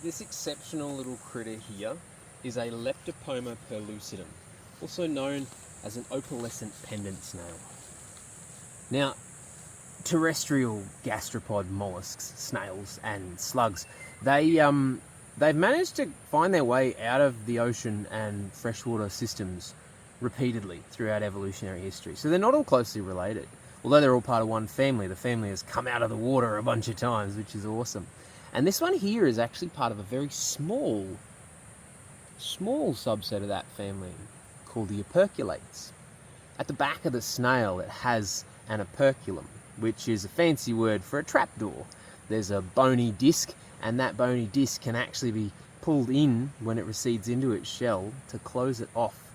This exceptional little critter here is a Leptopoma pellucidum, also known as an opalescent pendant snail. Now, terrestrial gastropod mollusks, snails and slugs, they've managed to find their way out of the ocean and freshwater systems repeatedly throughout evolutionary history. So they're not all closely related. Although they're all part of one family, the family has come out of the water a bunch of times, which is awesome. And this one here is actually part of a very small subset of that family called the operculates. At the back of the snail, it has an operculum, which is a fancy word for a trapdoor. There's a bony disc, and that bony disc can actually be pulled in when it recedes into its shell to close it off.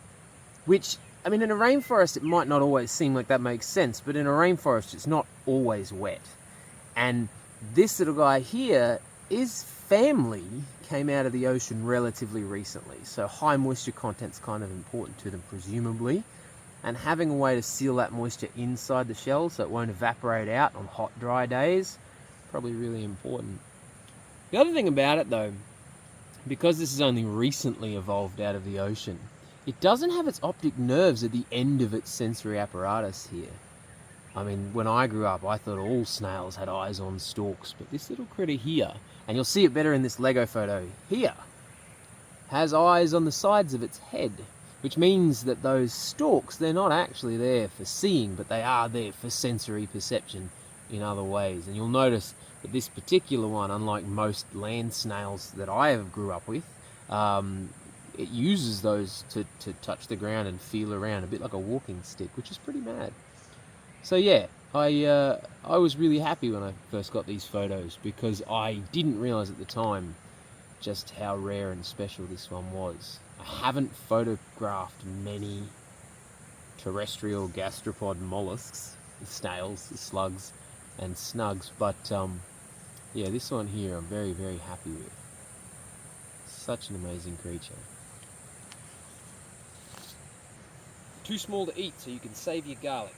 Which, I mean, in a rainforest, it might not always seem like that makes sense, but in a rainforest, it's not always wet. And this little guy here, his family came out of the ocean relatively recently, so high moisture content's kind of important to them, presumably. And having a way to seal that moisture inside the shell so it won't evaporate out on hot, dry days, probably really important. The other thing about it though, because this is only recently evolved out of the ocean, it doesn't have its optic nerves at the end of its sensory apparatus here. I mean, when I grew up, I thought all snails had eyes on stalks, but this little critter here, and you'll see it better in this Lego photo here, has eyes on the sides of its head, which means that those stalks, they're not actually there for seeing, but they are there for sensory perception in other ways. And you'll notice that this particular one, unlike most land snails that I have grew up with, it uses those to touch the ground and feel around, a bit like a walking stick, which is pretty mad. So yeah, I was really happy when I first got these photos because I didn't realise at the time just how rare and special this one was. I haven't photographed many terrestrial gastropod mollusks, the snails, the slugs and snugs, but yeah, this one here I'm very, very happy with. Such an amazing creature. Too small to eat, so you can save your garlic.